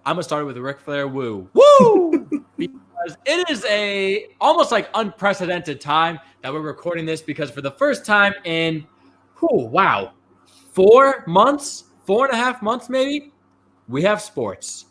I'm gonna start with Ric Flair. Woo, woo, because it is a almost like unprecedented time that we're recording this because for the first time in 4 months, 4.5 months maybe, we have sports.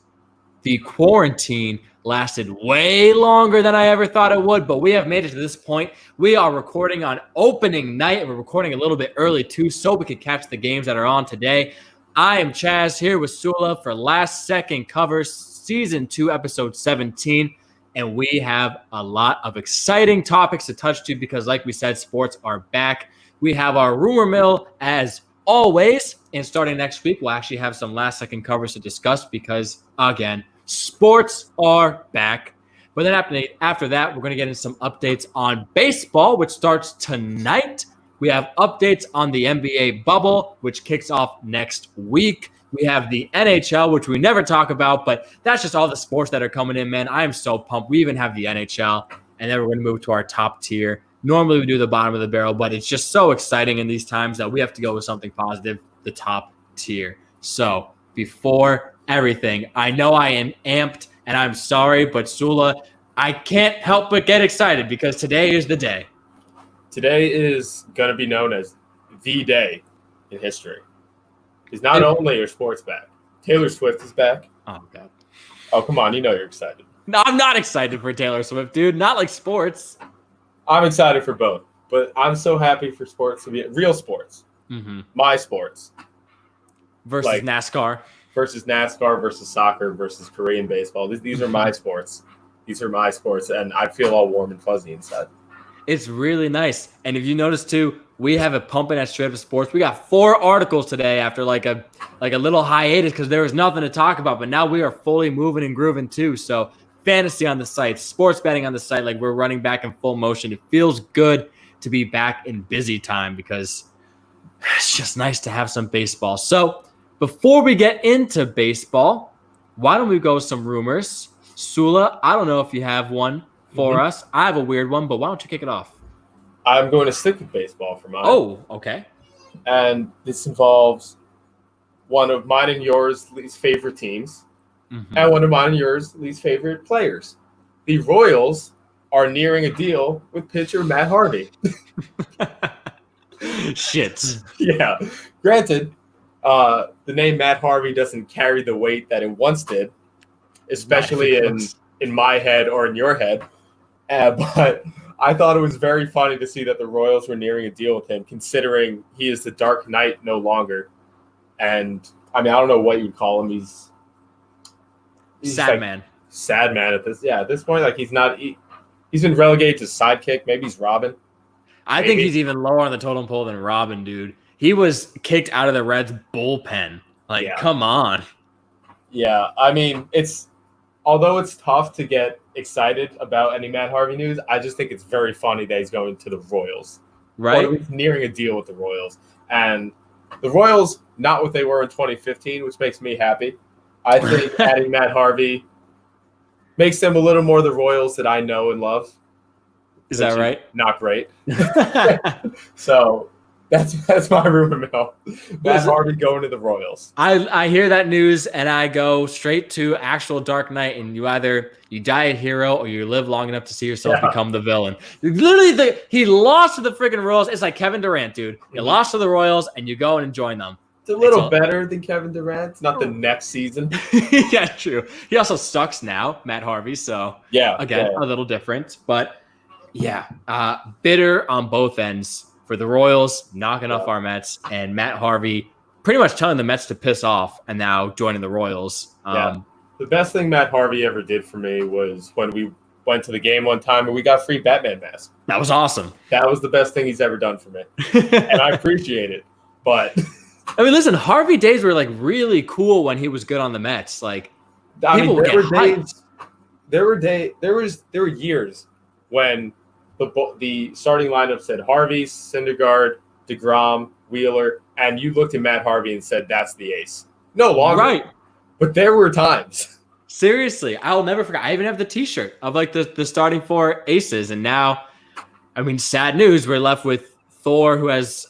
The quarantine lasted way longer than I ever thought it would, but we have made it to this point. We are recording on opening night, and we're recording a little bit early too, so we could catch the games that are on today. I am Chaz here with Sula for Last Second Covers, Season 2, Episode 17, and we have a lot of exciting topics to touch to because, like we said, sports are back. We have our rumor mill as always, and starting next week, we'll actually have some last second covers to discuss because, again, sports are back. But then after that, we're going to get into some updates on baseball, which starts tonight. We have updates on the NBA bubble, which kicks off next week. We have the NHL, which we never talk about, but that's just all the sports that are coming in, man. I am so pumped. We even have the NHL, and then we're going to move to our top tier. Normally, we do the bottom of the barrel, but it's just so exciting in these times that we have to go with something positive, the top tier. So before everything, I know I am amped, and I'm sorry, but Sula, I can't help but get excited because today is the day. Today is going to be known as the day in history. Because not only are sports back, Taylor Swift is back. Oh, God. Oh, come on. You know you're excited. No, I'm not excited for Taylor Swift, dude. Not like sports. I'm excited for both. But I'm so happy for sports to be real sports. Mm-hmm. My sports. Versus NASCAR. Versus NASCAR, versus soccer, versus Korean baseball. These are my sports. These are my sports. And I feel all warm and fuzzy inside. It's really nice. And if you notice too, we have it pumping at Straight Up Sports. We got 4 articles today after like a little hiatus because there was nothing to talk about. But now we are fully moving and grooving too. So fantasy on the site, sports betting on the site, like we're running back in full motion. It feels good to be back in busy time because it's just nice to have some baseball. So before we get into baseball, why don't we go with some rumors? Sula, I don't know if you have one for us. I have a weird one, but why don't you kick it off? I'm going to stick with baseball for mine. Oh, okay. And this involves one of mine and yours least favorite teams, and one of mine and yours least favorite players. The Royals are nearing a deal with pitcher Matt Harvey. Shit. Yeah. Granted, the name Matt Harvey doesn't carry the weight that it once did, especially in my head or in your head. But I thought it was very funny to see that the Royals were nearing a deal with him, considering he is the Dark Knight no longer. And, I mean, I don't know what you would call him. He's sad like, man. Sad man at this point. Like, he's been relegated to sidekick. Maybe he's Robin. I think he's even lower on the totem pole than Robin, dude. He was kicked out of the Reds bullpen. Like, Come on. Yeah, I mean, although it's tough to get excited about any Matt Harvey news, I just think it's very funny that he's going to the Royals. Right. Or he's nearing a deal with the Royals. And the Royals, not what they were in 2015, which makes me happy. I think adding Matt Harvey makes them a little more the Royals that I know and love. Is that right? Not great. So that's my rumor mill. Matt Harvey going to the Royals. I hear that news and I go straight to actual Dark Knight, and you die a hero or you live long enough to see yourself become the villain. Literally, he lost to the freaking Royals. It's like Kevin Durant, dude. You lost to the Royals and you go and join them. It's a little better than Kevin Durant. It's not the next season. Yeah, true. He also sucks now, Matt Harvey. So again, a little different, but bitter on both ends. For the Royals, knocking off our Mets, and Matt Harvey pretty much telling the Mets to piss off and now joining the Royals. The best thing Matt Harvey ever did for me was when we went to the game one time and we got free Batman masks. That was awesome. That was the best thing he's ever done for me. And I appreciate it. But I mean, listen, Harvey days were like really cool when he was good on the Mets. Like, there were years when the starting lineup said Harvey, Syndergaard, DeGrom, Wheeler, and you looked at Matt Harvey and said, that's the ace. No longer. Right. But there were times. Seriously, I'll never forget. I even have the T-shirt of like the starting 4 aces. And now, I mean, sad news, we're left with Thor, who has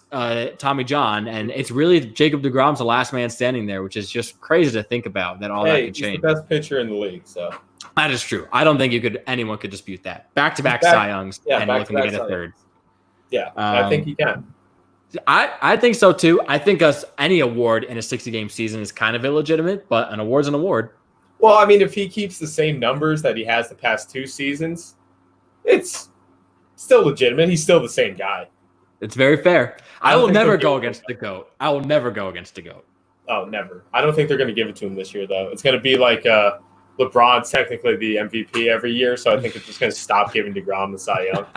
Tommy John, and it's really Jacob deGrom's the last man standing there, which is just crazy to think about that all that could change. He's the best pitcher in the league, so that is true. I don't think anyone could dispute that. Back-to-back Cy Youngs and looking to get a third. Yeah, I think he can. I think so too. I think any award in a 60-game season is kind of illegitimate, but an award's an award. Well, I mean, if he keeps the same numbers that he has the past 2 seasons, it's still legitimate. He's still the same guy. It's very fair. I will never go against the GOAT. I will never go against the GOAT. Oh, never. I don't think they're going to give it to him this year, though. It's going to be like LeBron's technically the MVP every year, so I think it's just going to stop giving DeGrom the Cy Young.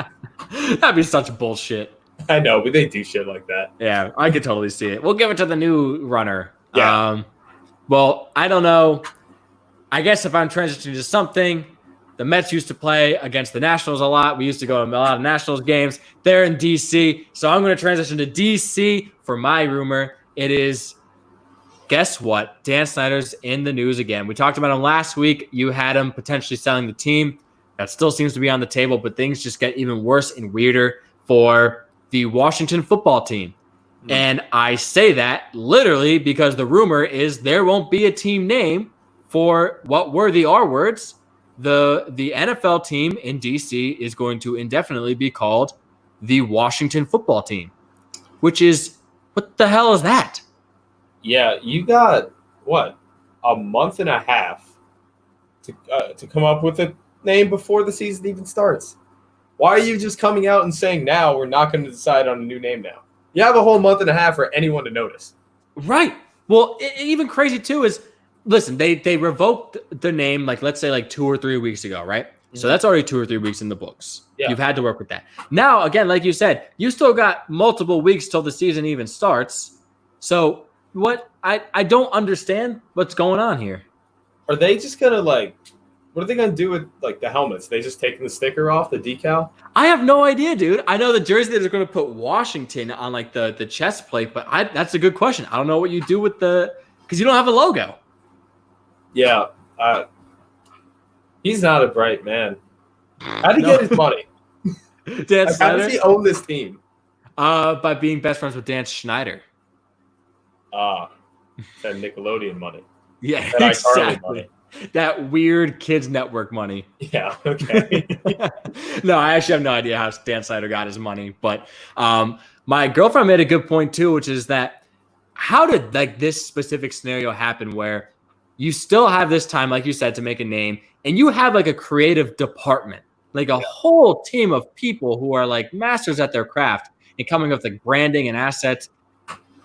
That'd be such bullshit. I know, but they do shit like that. Yeah, I could totally see it. We'll give it to the new runner. Yeah. Well, I don't know. I guess if I'm transitioning to something, the Mets used to play against the Nationals a lot. We used to go to a lot of Nationals games. They're in D.C., so I'm going to transition to D.C. for my rumor. It is, guess what? Dan Snyder's in the news again. We talked about him last week. You had him potentially selling the team. That still seems to be on the table, but things just get even worse and weirder for the Washington football team. And I say that literally because the rumor is there won't be a team name for what were the R words. The NFL team in DC is going to indefinitely be called the Washington football team, which is, what the hell is that? Yeah, you got, a month and a half to come up with a name before the season even starts. Why are you just coming out and saying now we're not going to decide on a new name now? You have a whole month and a half for anyone to notice. Right. Well, even crazy too is, listen, they revoked the name, let's say 2 or 3 weeks ago, right? Mm-hmm. So that's already 2 or 3 weeks in the books. Yeah. You've had to work with that. Now, again, like you said, you still got multiple weeks till the season even starts. So I don't understand what's going on here. Are they just going to what are they going to do with the helmets? They just taking the sticker off, the decal? I have no idea, dude. I know the jersey they're going to put Washington on the chest plate, but that's a good question. I don't know what you do with because you don't have a logo. Yeah. He's not a bright man. How'd he get his money? Dan Snyder? How does he own this team? By being best friends with Dan Schneider. That Nickelodeon money. Yeah, that exactly. Money. That weird kids network money. Yeah, okay. No, I actually have no idea how Dan Snyder got his money. But my girlfriend made a good point too, which is that how did this specific scenario happen where you still have this time, like you said, to make a name, and you have a creative department, a whole team of people who are masters at their craft and coming up with branding and assets,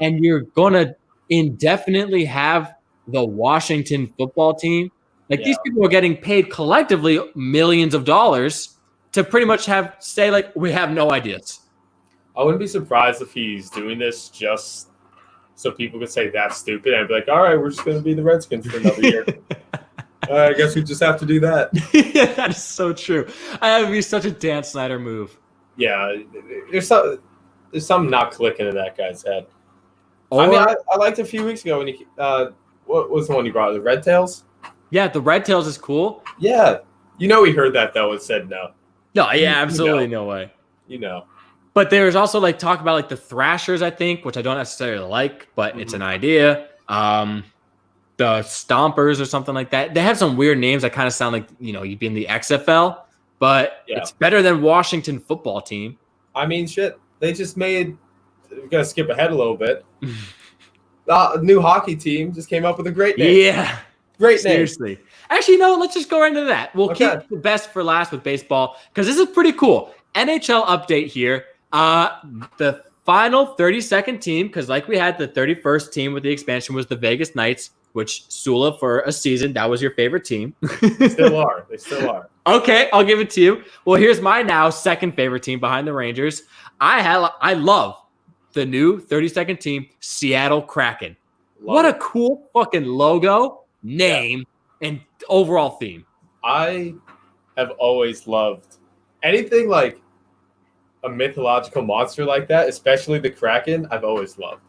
and you're going to indefinitely have the Washington football team. These people are getting paid collectively millions of dollars to pretty much say we have no ideas. I wouldn't be surprised if he's doing this just so people could say that's stupid and be like, all right, we're just going to be the Redskins for another year. I guess we just have to do that. Yeah, that is so true. That would be such a Dan Snyder move. Yeah, there's something not clicking in that guy's head. I liked a few weeks ago when he what was the one you brought? The Red Tails? Yeah, the Red Tails is cool. Yeah. He heard that, though, and said no. No, yeah, absolutely no way. But there's also, talk about, the Thrashers, I think, which I don't necessarily like, but it's an idea. The Stompers or something like that. They have some weird names that kind of sound like, you'd be in the XFL, but it's better than Washington football team. I mean, shit. They just made – we're going to skip ahead a little bit. New hockey team just came up with a great name. Yeah. Great name. Seriously. Actually, no, let's just go right into that. We'll keep the best for last with baseball because this is pretty cool. NHL update here. The final 32nd team, because we had the 31st team with the expansion was the Vegas Knights, which Sula for a season, that was your favorite team. They still are. Okay, I'll give it to you. Well, here's my now second favorite team behind the Rangers. I love the new 32nd team, Seattle Kraken. What a cool fucking logo, name, and overall theme. I have always loved anything like a mythological monster like that, especially the Kraken. I've always loved.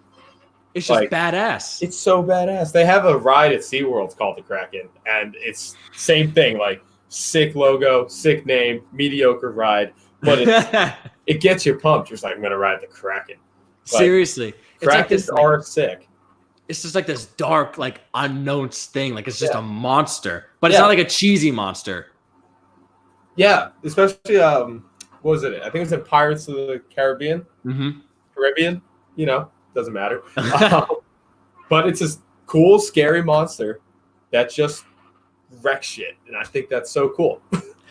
It's just badass. It's so badass. They have a ride at SeaWorld called the Kraken, and it's same thing, sick logo, sick name, mediocre ride, but it gets you pumped. You're just like, I'm gonna ride the Kraken. Seriously, Krakens are sick. It's just like this dark, like unknown thing. Like it's just a monster, but it's not like a cheesy monster. Yeah, especially what was it? I think it was in Pirates of the Caribbean. Mm-hmm. Caribbean, doesn't matter. But it's this cool, scary monster that just wrecks shit, and I think that's so cool.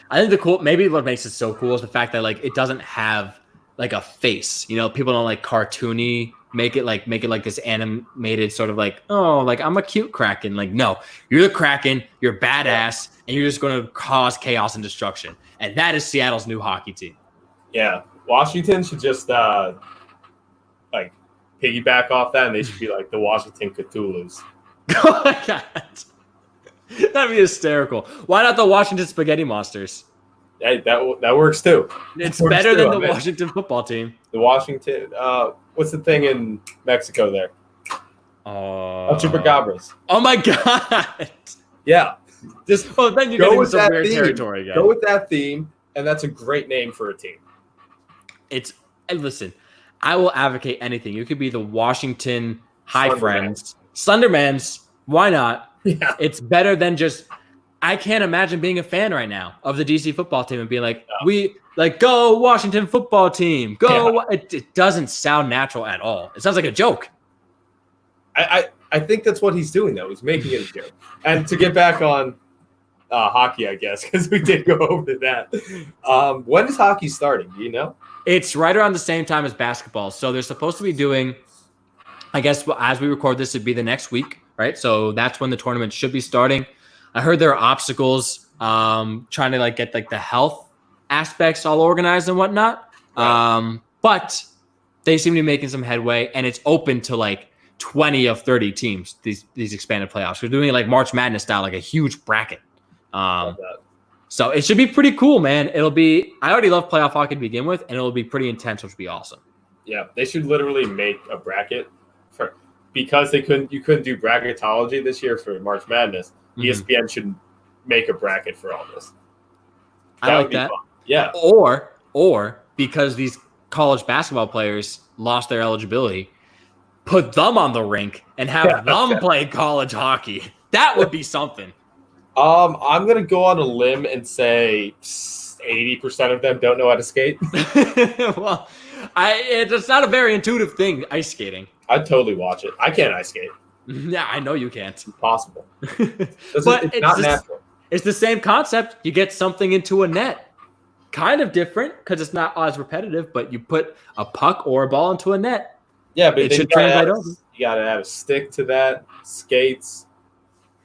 I think maybe what makes it so cool is the fact that like it doesn't have like a face. People don't like cartoony make it like this animated sort of like, oh, like I'm a cute Kraken. Like, no, you're the Kraken, you're badass, and you're just going to cause chaos and destruction. And that is Seattle's new hockey team. Yeah, Washington should just like piggyback off that, and they should be like the Washington Cthulhu's. Oh my god. That'd be hysterical. Why not the Washington Spaghetti Monsters? Hey, that works too. It's better than the Washington football team. The Washington, what's the thing in Mexico there? Chupacabras. Oh my god. Yeah. Just then you go with some weird territory again. Go with that theme, and that's a great name for a team. Listen, I will advocate anything. You could be the Washington High Friends. Slendermans. Why not? Yeah. It's better than just. I can't imagine being a fan right now of the DC football team and being like, we like go Washington football team. Go. Yeah. It doesn't sound natural at all. It sounds like a joke. I think that's what he's doing though. He's making it a joke. And to get back on hockey, I guess, because we did go over that. When is hockey starting? Do you know? It's right around the same time as basketball. So they're supposed to be doing, I guess, as we record this, it'd be the next week, right? So that's when the tournament should be starting. I heard there are obstacles trying to like get like the health aspects all organized and whatnot. Right. But they seem to be making some headway, and it's open to like 20 of 30 teams, these expanded playoffs. We're doing it like March Madness style, like a huge bracket. So it should be pretty cool, man. I already love playoff hockey to begin with, and it'll be pretty intense, which will be awesome. Yeah, they should literally make a bracket because you couldn't do bracketology this year for March Madness. ESPN should make a bracket for all this. I like that. Fun. Yeah. Or because these college basketball players lost their eligibility, put them on the rink and have them play college hockey. That would be something. I'm gonna go on a limb and say 80% of them don't know how to skate. Well, it's not a very intuitive thing, ice skating. I'd totally watch it. I can't ice skate. Yeah, I know you can't. It's impossible. It's not natural. It's the same concept. You get something into a net. Kind of different because it's not as repetitive, but you put a puck or a ball into a net. Yeah, but it should translate over. You got to have a stick to that, skates,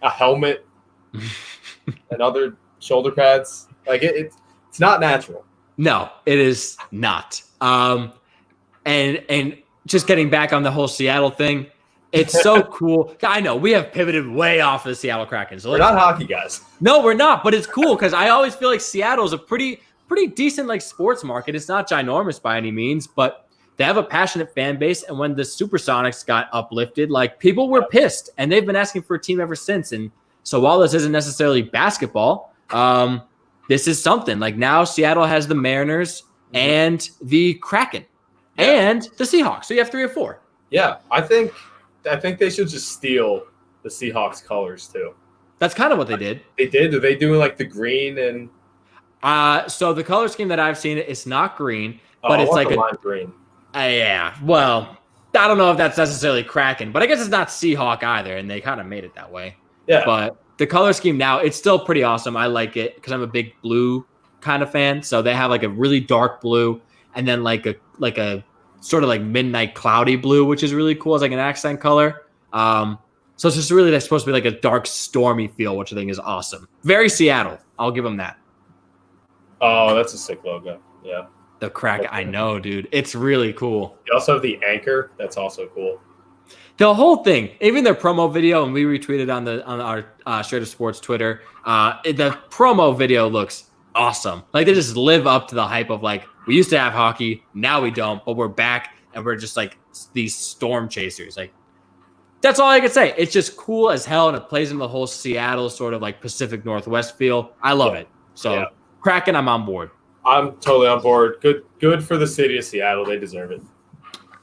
a helmet, and other shoulder pads. Like it's not natural. No, it is not. And just getting back on the whole Seattle thing, it's so cool. I know we have pivoted way off of the Seattle Kraken. So we're not hockey guys. No, we're not. But it's cool because I always feel like Seattle is a pretty decent like sports market. It's not ginormous by any means, but they have a passionate fan base. And when the Supersonics got uplifted, like people were pissed, and they've been asking for a team ever since. And so while this isn't necessarily basketball, this is something. Like now Seattle has the Mariners and the Kraken and the Seahawks. So you have 3 or 4. Yeah, I think they should just steal the Seahawks colors too. That's kind of what they did. They did. Are they doing like the green and? So the color scheme that I've seen, it's not green, but it's like lime green. Yeah. Well, I don't know if that's necessarily Kraken, but I guess it's not Seahawk either, and they kind of made it that way. Yeah. But the color scheme now, it's still pretty awesome. I like it because I'm a big blue kind of fan. So they have like a really dark blue, and then like a sort of like midnight cloudy blue, which is really cool. It's like an accent color. So it's just really supposed to be like a dark, stormy feel, which I think is awesome. Very Seattle. I'll give them that. Oh, that's a sick logo. Yeah. The Kraken. I know, dude. It's really cool. You also have the anchor. That's also cool. The whole thing, even their promo video, and we retweeted on our Straight Up Sports Twitter. The promo video looks awesome. Like they just live up to the hype of like, we used to have hockey, now we don't, but we're back and we're just like these storm chasers. Like that's all I can say. It's just cool as hell, and it plays in the whole Seattle sort of like Pacific Northwest feel. I love it. So Kraken, I'm on board. I'm totally on board. Good for the city of Seattle. They deserve it.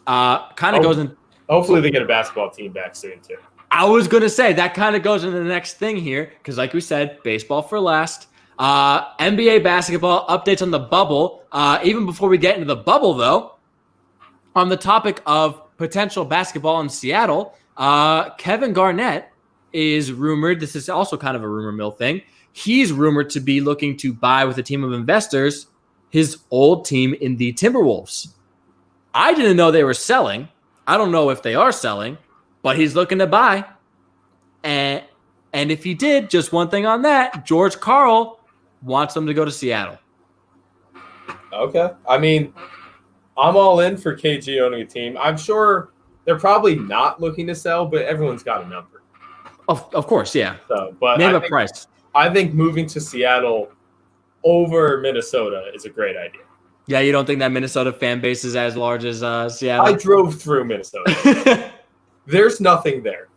Kind of goes in. Hopefully, they get a basketball team back soon too. I was going to say that kind of goes into the next thing here because, like we said, baseball for last. NBA basketball updates on the bubble. Even before we get into the bubble, though, on the topic of potential basketball in Seattle, Kevin Garnett is rumored. This is also kind of a rumor mill thing. He's rumored to be looking to buy with a team of investors his old team in the Timberwolves. I didn't know they were selling. I don't know if they are selling, but he's looking to buy. And if he did, just one thing on that, George Karl wants them to go to Seattle. Okay. I mean, I'm all in for KG owning a team. I'm sure they're probably not looking to sell, but everyone's got a number. Of course, yeah. So, but name a price. I think moving to Seattle over Minnesota is a great idea. Yeah, you don't think that Minnesota fan base is as large as Seattle? I drove through Minnesota. There's nothing there.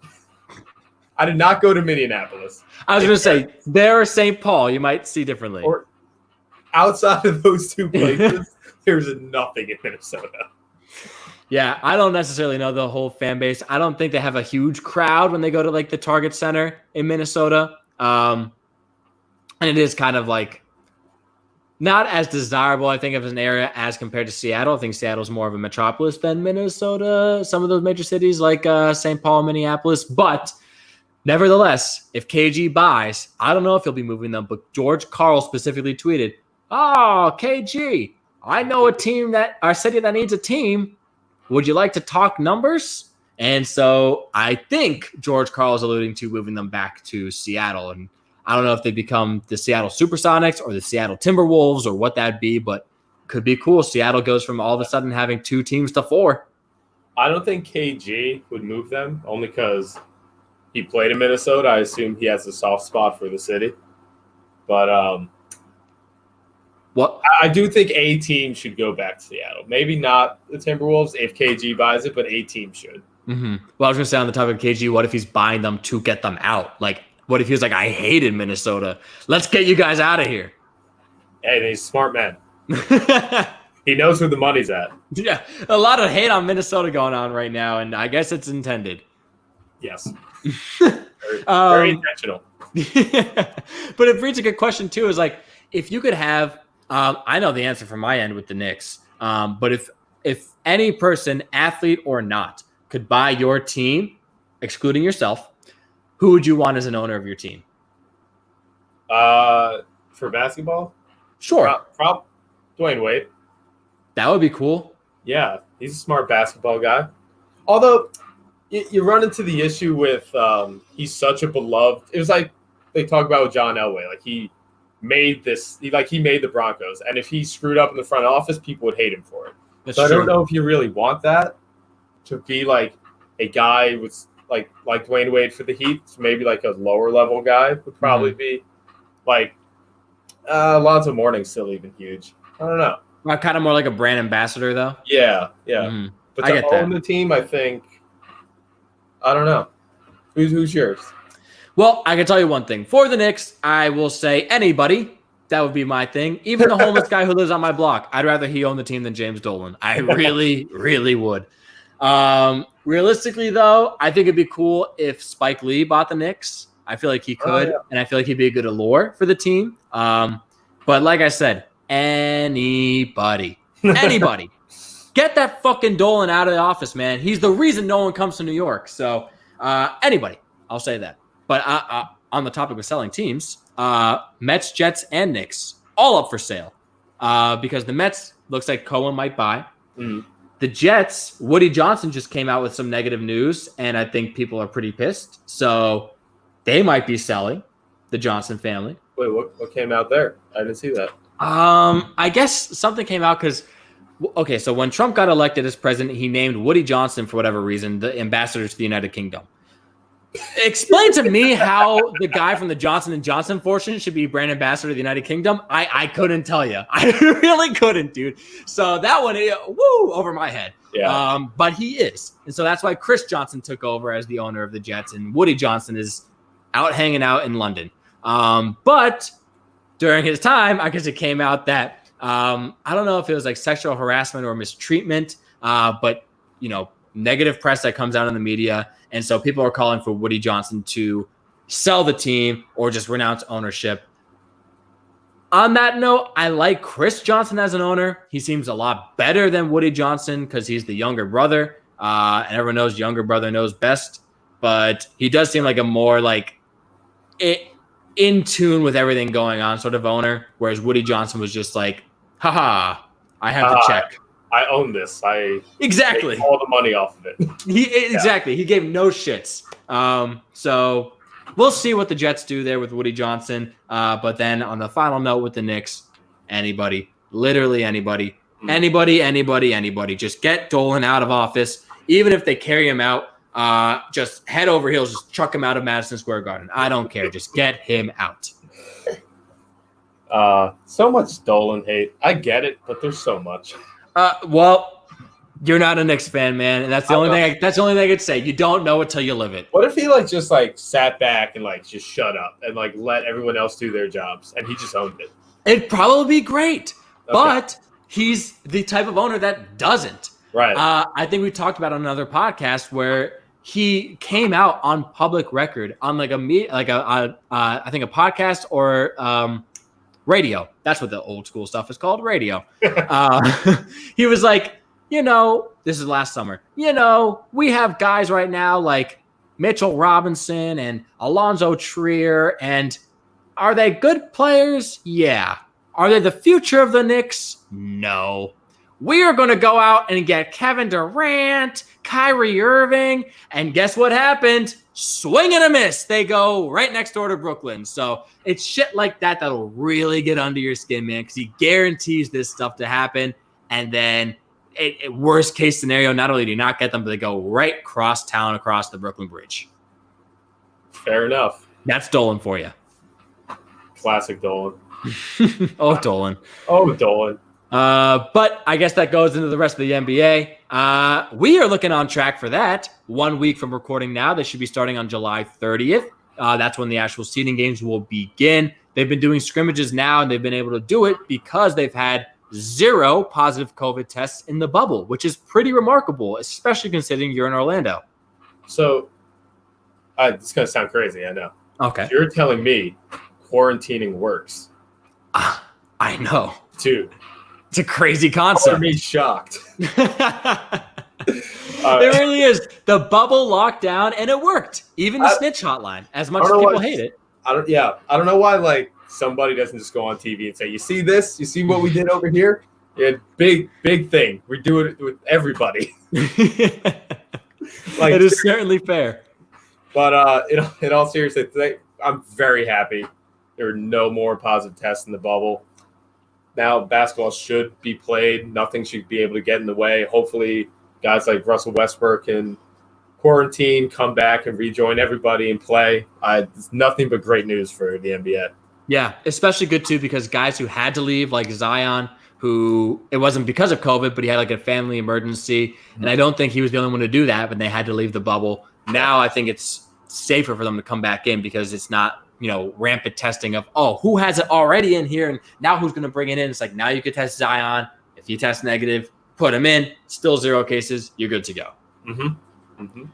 I did not go to Minneapolis. I was going to say, there or St. Paul, you might see differently. Or outside of those two places, there's nothing in Minnesota. Yeah, I don't necessarily know the whole fan base. I don't think they have a huge crowd when they go to like the Target Center in Minnesota. And it is kind of like not as desirable, I think, of an area as compared to Seattle. I think Seattle's more of a metropolis than Minnesota, some of those major cities like St. Paul, Minneapolis. But nevertheless, if KG buys, I don't know if he'll be moving them, but George Karl specifically tweeted, "Oh, KG, I know a city that needs a team. Would you like to talk numbers?" And so I think George Karl is alluding to moving them back to Seattle. And I don't know if they become the Seattle Supersonics or the Seattle Timberwolves or what that'd be, but could be cool. Seattle goes from all of a sudden having 2 teams to 4. I don't think KG would move them, only because he played in Minnesota. I assume he has a soft spot for the city. But what I do think a team should go back to Seattle. Maybe not the Timberwolves if KG buys it, but a team should. Mm-hmm. Well, I was going to say on the topic of KG, what if he's buying them to get them out? Like, what if he was like, I hated Minnesota. Let's get you guys out of here. Hey, he's a smart man. He knows where the money's at. Yeah, a lot of hate on Minnesota going on right now, and I guess it's intended. Yes. Very intentional. But it brings a good question, too, is like, if you could have, I know the answer from my end with the Knicks, but if any person, athlete or not, could buy your team, excluding yourself, who would you want as an owner of your team? For basketball? Sure. Dwayne Wade. That would be cool. Yeah, he's a smart basketball guy. Although you run into the issue with he's such a beloved. It was like they talk about with John Elway. Like he made the Broncos, and if he screwed up in the front office, people would hate him for it. That's so true. I don't know if you really want that to be like a guy with like Dwayne Wade for the Heat. So maybe like a lower level guy would probably be like Lonzo Mourning's still even huge. I don't know. Kind of more like a brand ambassador, though. Yeah. Mm-hmm. But to own the team, I think, I don't know. Who's yours? Well, I can tell you one thing. For the Knicks, I will say anybody. That would be my thing. Even the homeless guy who lives on my block. I'd rather he own the team than James Dolan. I really, really would. Realistically, though, I think it'd be cool if Spike Lee bought the Knicks. I feel like he could, and I feel like he'd be a good allure for the team. But like I said, anybody. Get that fucking Dolan out of the office, man. He's the reason no one comes to New York. So anybody, I'll say that. But on the topic of selling teams, Mets, Jets, and Knicks, all up for sale. Because the Mets looks like Cohen might buy. Mm. The Jets, Woody Johnson just came out with some negative news, and I think people are pretty pissed. So they might be selling, the Johnson family. Wait, what came out there? I didn't see that. I guess something came out because, okay, so when Trump got elected as president, he named Woody Johnson, for whatever reason, the ambassador to the United Kingdom. Explain to me how the guy from the Johnson & Johnson fortune should be brand ambassador to the United Kingdom. I couldn't tell you. I really couldn't, dude. So that one, over my head. Yeah. But he is. And so that's why Chris Johnson took over as the owner of the Jets, and Woody Johnson is out hanging out in London. But during his time, I guess it came out that I don't know if it was like sexual harassment or mistreatment, but negative press that comes out in the media. And so people are calling for Woody Johnson to sell the team or just renounce ownership. On that note, I like Chris Johnson as an owner. He seems a lot better than Woody Johnson because he's the younger brother. And everyone knows younger brother knows best. But he does seem like a more like in tune with everything going on sort of owner. Whereas Woody Johnson was just like, haha, I have to check. I own this. I exactly make all the money off of it. Exactly. He gave no shits. So we'll see what the Jets do there with Woody Johnson. But then on the final note with the Knicks, anybody, literally anybody, just get Dolan out of office. Even if they carry him out, just head over heels, just chuck him out of Madison Square Garden. I don't care. Just get him out. So much Dolan hate. I get it, but there's so much. Well, you're not a Knicks fan, man, and that's the only thing. That's the only thing I could say. You don't know it till you live it. What if he just sat back and just shut up and let everyone else do their jobs, and he just owned it? It'd probably be great, but he's the type of owner that doesn't. Right. I think we talked about on another podcast where he came out on public record on I think a podcast or radio. That's what the old school stuff is called, radio. He was like, this is last summer. We have guys right now like Mitchell Robinson and Alonzo Trier, and are they good players? Yeah. Are they the future of the Knicks? No. We are going to go out and get Kevin Durant, Kyrie Irving, and guess what happened? Swing and a miss. They go right next door to Brooklyn. So it's shit like that that'll really get under your skin, man, because he guarantees this stuff to happen. And then, worst case scenario, not only do you not get them, but they go right across town, across the Brooklyn Bridge. Fair enough. That's Dolan for you. Classic Dolan. Oh, Dolan. Oh, Dolan. But I guess that goes into the rest of the NBA. We are looking on track for that. 1 week from recording now. They should be starting on July 30th. That's when the actual seeding games will begin. They've been doing scrimmages now, and they've been able to do it because they've had 0 positive COVID tests in the bubble, which is pretty remarkable, especially considering you're in Orlando. So, it's going to sound crazy, I know. Okay. You're telling me quarantining works. I know. Dude. It's a crazy concept. Me shocked. It really is. The bubble locked down, and it worked. Even the snitch hotline, as much as people hate it. I don't know why somebody doesn't just go on TV and say, "You see this? You see what we did over here? Yeah, big thing. We do it with everybody." It is certainly fair. But in all seriousness, today I'm very happy there are no more positive tests in the bubble. Now basketball should be played. Nothing should be able to get in the way. Hopefully, guys like Russell Westbrook can quarantine, come back, and rejoin everybody and play. It's nothing but great news for the NBA. Yeah, especially good, too, because guys who had to leave, like Zion, who it wasn't because of COVID, but he had a family emergency. And I don't think he was the only one to do that, but they had to leave the bubble. Now I think it's safer for them to come back in because it's not rampant testing of, who has it already in here, and now who's going to bring it in? It's like, now you could test Zion. If you test negative, put him in. Still 0 cases. You're good to go. Mm-hmm. Mm-hmm.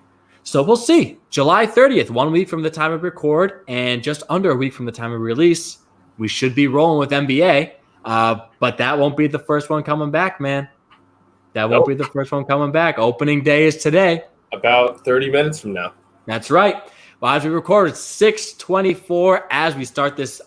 So we'll see. July 30th, 1 week from the time of record, and just under a week from the time of release, we should be rolling with NBA. But that won't be the first one coming back, man. That won't be the first one coming back. Opening day is today. About 30 minutes from now. That's right. Well, as we record, it's 6:24 as we start this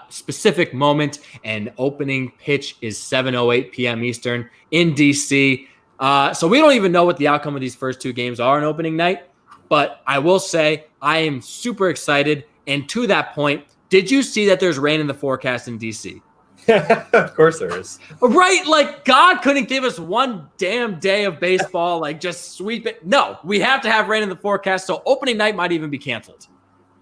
specific moment, and opening pitch is 7:08 p.m. Eastern in D.C. So we don't even know what the outcome of these first 2 games are on opening night, but I will say I am super excited. And to that point, did you see that there's rain in the forecast in D.C.? Of course there is. Right? God couldn't give us one damn day of baseball, just sweep it. No, we have to have rain in the forecast, so opening night might even be canceled.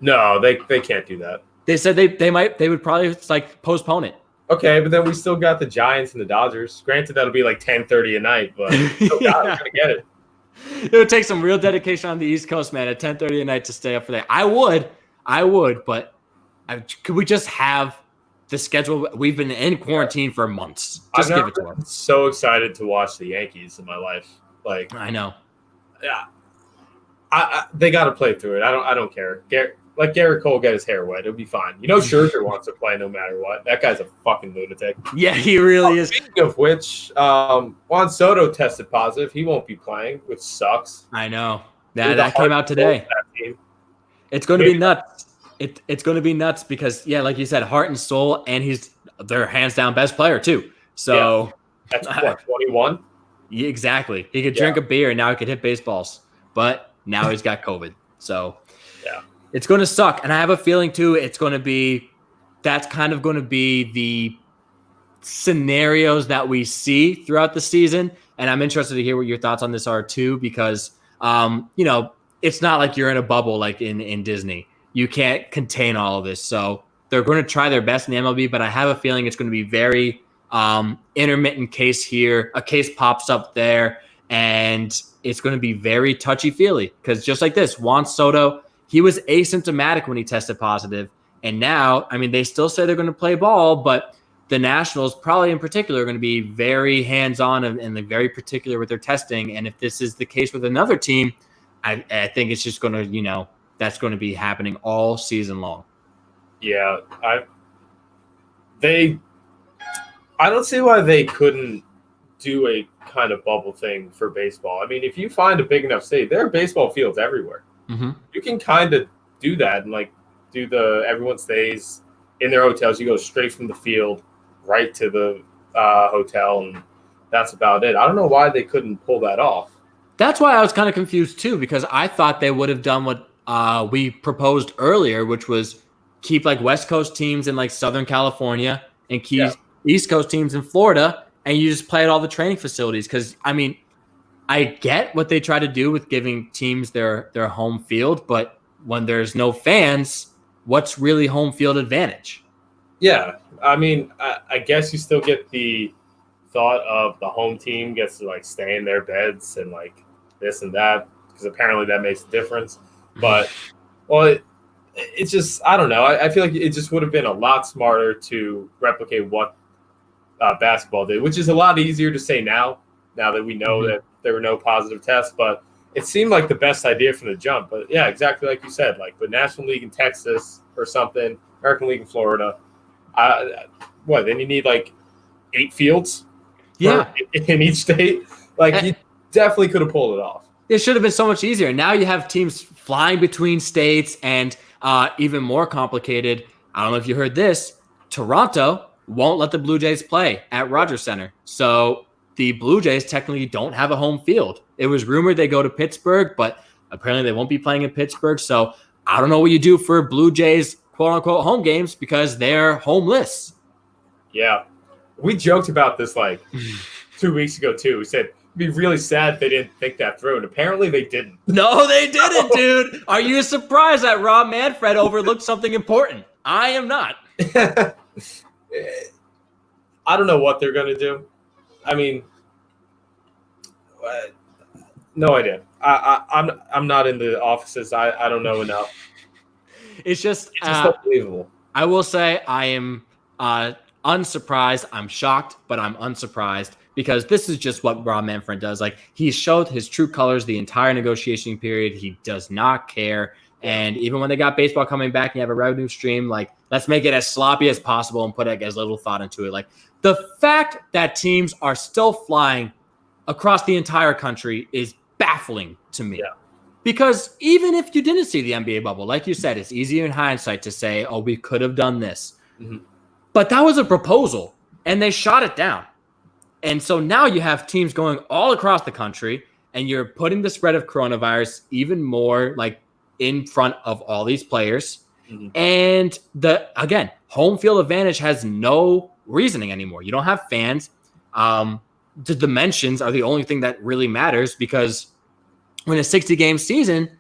No, they can't do that. They said they would probably postpone it. Okay, but then we still got the Giants and the Dodgers. Granted, that'll be 10:30 at night, but still we're gonna get it. It would take some real dedication on the East Coast, man, at 10:30 at night to stay up for that. I would, but could we just have the schedule. We've been in quarantine for months. I've Just give never it to been us. so excited to watch the Yankees in my life. Like, I know. yeah, they got to play through it. I don't care. Let Garrett Cole get his hair wet. It'll be fine. You know, Scherzer wants to play no matter what. That guy's a fucking lunatic. Yeah, he really is. Speaking of which, Juan Soto tested positive. He won't be playing, which sucks. I know. That came out today. It's going to be nuts. It's going to be nuts because, yeah, like you said, heart and soul, and he's their hands down best player too. So that's what, 21? Yeah, exactly. He could drink a beer and now he could hit baseballs, but now he's got COVID. So it's going to suck. And I have a feeling too, that's kind of going to be the scenarios that we see throughout the season. And I'm interested to hear what your thoughts on this are too, because, it's not like you're in a bubble like in Disney. You can't contain all of this. So they're going to try their best in the MLB, but I have a feeling it's going to be very intermittent case here. A case pops up there, and it's going to be very touchy-feely because just like this, Juan Soto, he was asymptomatic when he tested positive. And now, I mean, they still say they're going to play ball, but the Nationals probably in particular are going to be very hands-on and very particular with their testing. And if this is the case with another team, I think it's just going to, that's going to be happening all season long. Yeah. I don't see why they couldn't do a kind of bubble thing for baseball. I mean, if you find a big enough state, there are baseball fields everywhere. Mm-hmm. You can kind of do that and everyone stays in their hotels. You go straight from the field right to the hotel, and that's about it. I don't know why they couldn't pull that off. That's why I was kind of confused too, because I thought they would have done what we proposed earlier, which was keep like West Coast teams in like Southern California and keep East Coast teams in Florida, and you just play at all the training facilities. Because, I mean, I get what they try to do with giving teams their home field, but when there's no fans, what's really home field advantage? Yeah, I mean, I guess you still get the thought of the home team gets to like stay in their beds and like this and that, because apparently that makes a difference. But it's just, I don't know. I feel like it just would have been a lot smarter to replicate what basketball did, which is a lot easier to say now that we know that there were no positive tests. But it seemed like the best idea from the jump. But yeah, exactly like you said, like the National League in Texas or something, American League in Florida. Then you need like 8 fields in each state. Like you definitely could have pulled it off. It should have been so much easier. Now you have teams flying between states, and even more complicated. I don't know if you heard this. Toronto won't let the Blue Jays play at Rogers Center. So the Blue Jays technically don't have a home field. It was rumored they go to Pittsburgh, but apparently they won't be playing in Pittsburgh. So I don't know what you do for Blue Jays quote-unquote home games because they're homeless. Yeah. We joked about this like 2 weeks ago, too. We said it'd be really sad if they didn't think that through, and apparently they didn't. No, they didn't, dude. Are you surprised that Rob Manfred overlooked something important? I am not. I don't know what they're going to do. I mean, no idea. I'm not in the offices. I don't know enough. It's just unbelievable. I will say I am unsurprised. I'm shocked, but I'm unsurprised because this is just what Rob Manfred does. Like, he showed his true colors the entire negotiation period. He does not care. And even when they got baseball coming back and you have a revenue stream, like, let's make it as sloppy as possible and put as little thought into it. Like, the fact that teams are still flying across the entire country is baffling to me. Yeah. Because even if you didn't see the NBA bubble, like you said, it's easier in hindsight to say, oh, we could have done this. Mm-hmm. But that was a proposal, and they shot it down. And so now you have teams going all across the country, and you're putting the spread of coronavirus even more like in front of all these players. Mm-hmm. And again, home field advantage has no reasoning anymore. You don't have fans. The dimensions are the only thing that really matters, because when a 60-game season,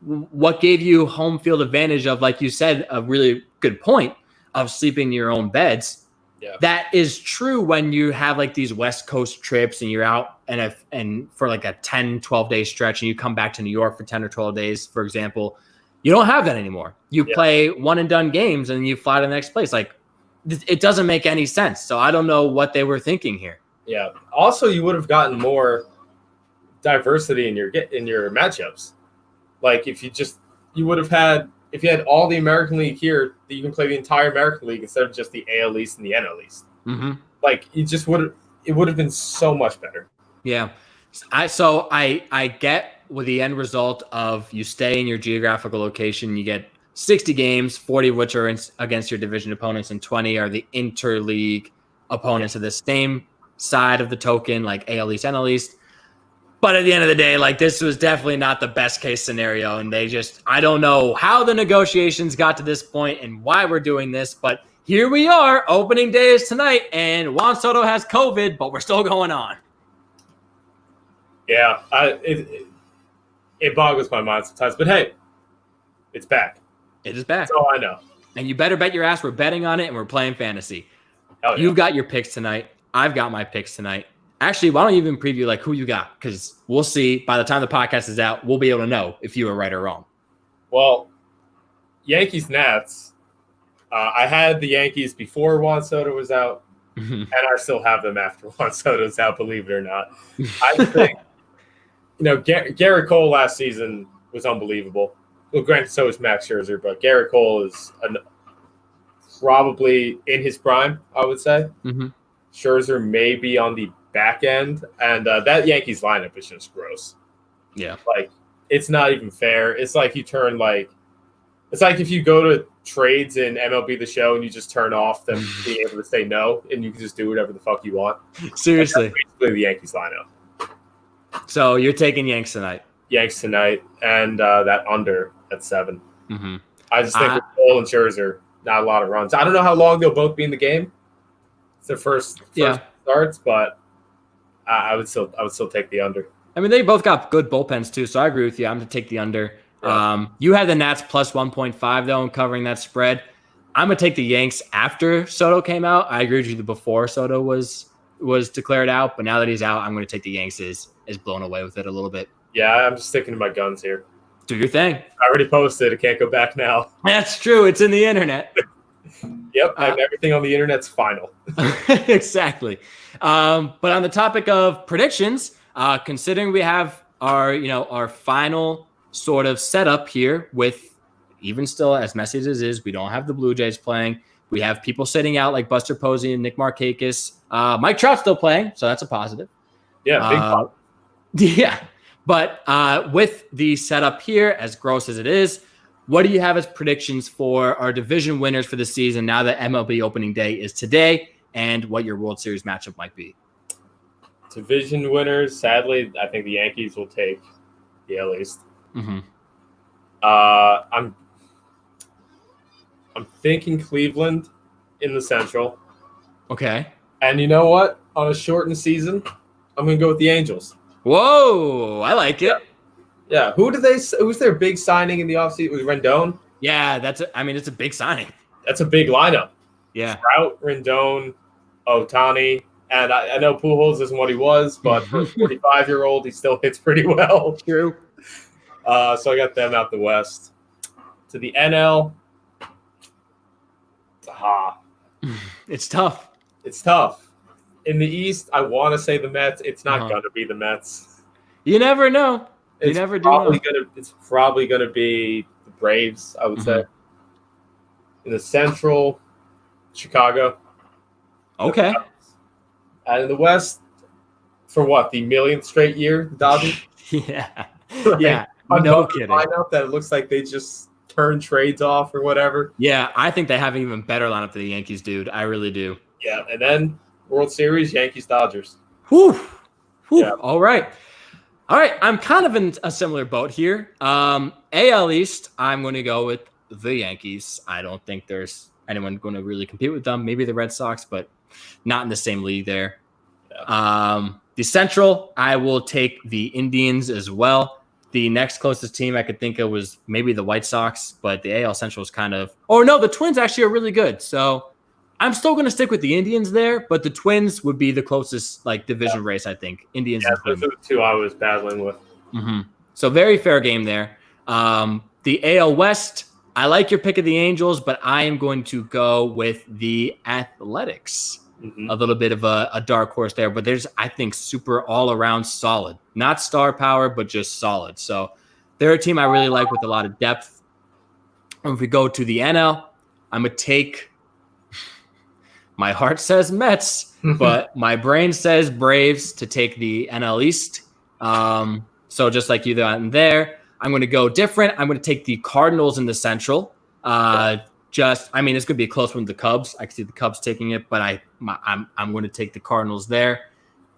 what gave you home field advantage of, like you said, a really good point of sleeping in your own beds. Yeah. That is true when you have like these West Coast trips and you're out and for like a 10, 12-day stretch and you come back to New York for 10 or 12 days, for example. You don't have that anymore. You play one and done games and you fly to the next place. Like, it doesn't make any sense. So I don't know what they were thinking here. Yeah. Also, you would have gotten more diversity in your matchups. Like if you would have had, if you had all the American League here, that you can play the entire American League instead of just the AL East and the NL East. Mm-hmm. Like it would have been so much better. Yeah. I get with the end result of you stay in your geographical location, you get 60 games, 40 of which are against your division opponents, and 20 are the interleague opponents of the same side of the token, like AL East, NL East. But at the end of the day, like this was definitely not the best case scenario. And I don't know how the negotiations got to this point and why we're doing this, but here we are. Opening day is tonight, and Juan Soto has COVID, but we're still going on. Yeah, it boggles my mind sometimes. But hey, it's back. It is back. That's all I know. And you better bet your ass we're betting on it and we're playing fantasy. Hell yeah. You've got your picks tonight. I've got my picks tonight. Actually, why don't you even preview like who you got? Because we'll see. By the time the podcast is out, we'll be able to know if you were right or wrong. Well, Yankees Nats. I had the Yankees before Juan Soto was out, and I still have them after Juan Soto's out. Believe it or not, I think Garrett Cole last season was unbelievable. Well, granted, so is Max Scherzer, but Garrett Cole is probably in his prime, I would say. Mm-hmm. Scherzer may be on the back end, and that Yankees lineup is just gross. Yeah. Like, it's not even fair. It's like you turn it's like if you go to trades in MLB The Show and you just turn off them being able to say no, and you can just do whatever the fuck you want. Seriously. That's basically the Yankees lineup. So you're taking Yanks tonight. Yanks tonight, and that under at 7. Mm-hmm. I just think with Cole and Scherzer, not a lot of runs. I don't know how long they'll both be in the game. It's their first starts, but I would still take the under. I mean, they both got good bullpens too, so I agree with you. I'm going to take the under. Yeah. You had the Nats plus 1.5 though, and covering that spread. I'm going to take the Yanks after Soto came out. I agree with you before Soto was declared out, but now that he's out, I'm going to take the Yanks is blown away with it a little bit. Yeah, I'm just sticking to my guns here. Do your thing. I already posted. I can't go back now. That's true. It's in the internet. Yep, and everything on the internet's final. Exactly. But on the topic of predictions, considering we have our final sort of setup here with even still as messy as it is, we don't have the Blue Jays playing. We have people sitting out like Buster Posey and Nick Markakis. Mike Trout's still playing, so that's a positive. Yeah, big pop. Yeah. But with the setup here, as gross as it is, what do you have as predictions for our division winners for the season now that MLB opening day is today, and what your World Series matchup might be? Division winners, sadly, I think the Yankees will take the AL East. Mm-hmm. I'm thinking Cleveland in the Central. Okay. And you know what? On a shortened season, I'm going to go with the Angels. Whoa, I like it. Yeah. Who's their big signing in the offseason? Was Rendon? Yeah, it's a big signing. That's a big lineup. Yeah. Trout, Rendon, Ohtani, and I know Pujols isn't what he was, but for a 45-year-old, he still hits pretty well. True. So I got them out the West. To the NL, it's tough. It's tough. In the East, I want to say the Mets. It's not going to be the Mets. You never know. You never do know. It's probably going to be the Braves, I would say. In the Central, Chicago. Okay. And in the West, for what, the millionth straight year, the Dodgers? Yeah. Like, yeah. No kidding. Lineup that it looks like they just turn trades off or whatever. Yeah, I think they have an even better lineup than the Yankees, dude. I really do. Yeah, and then World Series, Yankees, Dodgers. Whew. Yeah. All right. I'm kind of in a similar boat here. AL East, I'm going to go with the Yankees. I don't think there's anyone going to really compete with them. Maybe the Red Sox, but not in the same league there. Yeah. The Central, I will take the Indians as well. The next closest team I could think of was maybe the White Sox, but the AL Central is kind of – oh, no, the Twins actually are really good. So I'm still going to stick with the Indians there, but the Twins would be the closest division race, I think. Indians and Twins. Those are the two I was battling with. Mm-hmm. So very fair game there. The AL West, I like your pick of the Angels, but I am going to go with the Athletics. A little bit of a dark horse there, but there's, I think, super all-around solid. Not star power, but just solid. So they're a team I really like with a lot of depth. And if we go to the NL, I'm going to take – my heart says Mets, but my brain says Braves to take the NL East. So just like you there, I'm going to go different. I'm going to take the Cardinals in the Central. It's going to be a close one with the Cubs. I can see the Cubs taking it, but I'm going to take the Cardinals there.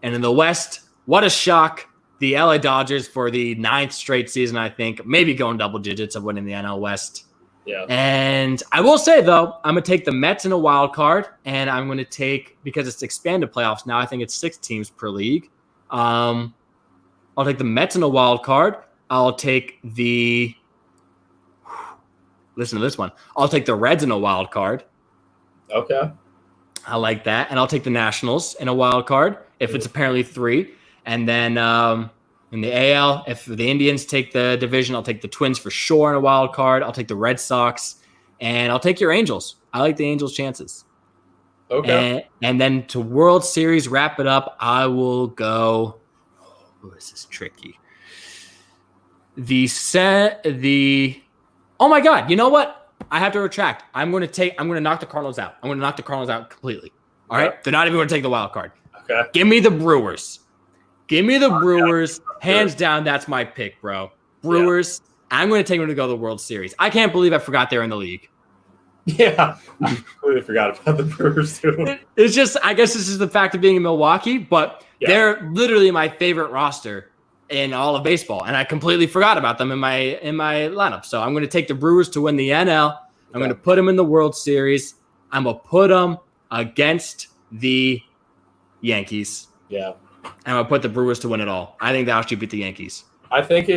And in the West, what a shock. The LA Dodgers for the 9th straight season, I think, maybe going double digits of winning the NL West. Yeah. And I will say, though, I'm going to take the Mets in a wild card, and I'm going to take, because it's expanded playoffs now, I think it's 6 teams per league. I'll take the Mets in a wild card. I'll take the – listen to this one. I'll take the Reds in a wild card. Okay. I like that. And I'll take the Nationals in a wild card if it's apparently 3. And then in the AL, if the Indians take the division, I'll take the Twins for sure in a wild card. I'll take the Red Sox. And I'll take your Angels. I like the Angels' chances. Okay. And then to World Series, wrap it up, I will go – oh, this is tricky. Oh my God! You know what? I have to retract. I'm going to knock the Cardinals out. I'm going to knock the Cardinals out completely. All right, they're not even going to take the wild card. Okay. Give me the Brewers. Hands down. That's my pick, bro. Brewers. Yeah. I'm going to take them to go to the World Series. I can't believe I forgot they're in the league. Yeah, I completely forgot about the Brewers too. It's just, I guess this is the fact of being in Milwaukee, but they're literally my favorite roster in all of baseball, and I completely forgot about them in my lineup. So I'm going to take the Brewers to win the NL. I'm going to put them in the World Series. I'm going to put them against the Yankees. Yeah. And I'm going to put the Brewers to win it all. I think they'll actually beat the Yankees. I think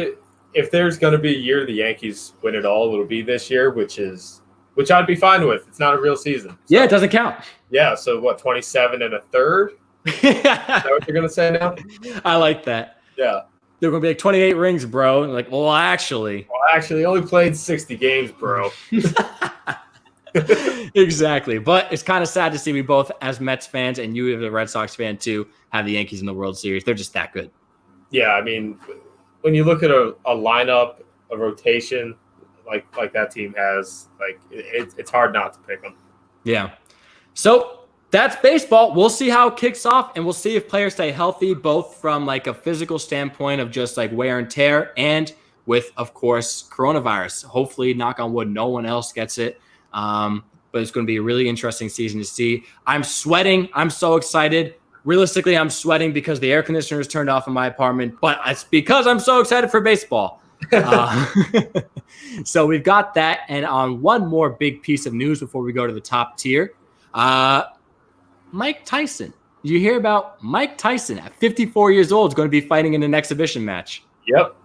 if there's going to be a year the Yankees win it all, it'll be this year, which I'd be fine with. It's not a real season. So, yeah, it doesn't count. Yeah, so what, 27 1/3? Is that what you're going to say now? I like that. Yeah. They're going to be like 28 rings, bro. And like, well, actually, only played 60 games, bro. Exactly. But it's kind of sad to see we both, as Mets fans, and you as a Red Sox fan too, have the Yankees in the World Series. They're just that good. Yeah, I mean, when you look at a lineup, a rotation like that team has, like it's hard not to pick them. Yeah. So that's baseball. We'll see how it kicks off, and we'll see if players stay healthy, both from like a physical standpoint of just like wear and tear, and with, of course, coronavirus. Hopefully, knock on wood, no one else gets it. But it's going to be a really interesting season to see. I'm sweating. I'm so excited. Realistically, I'm sweating because the air conditioner is turned off in my apartment, but it's because I'm so excited for baseball. So we've got that. And on one more big piece of news before we go to the top tier, Mike Tyson. Did you hear about Mike Tyson at 54 years old is going to be fighting in an exhibition match? Yep.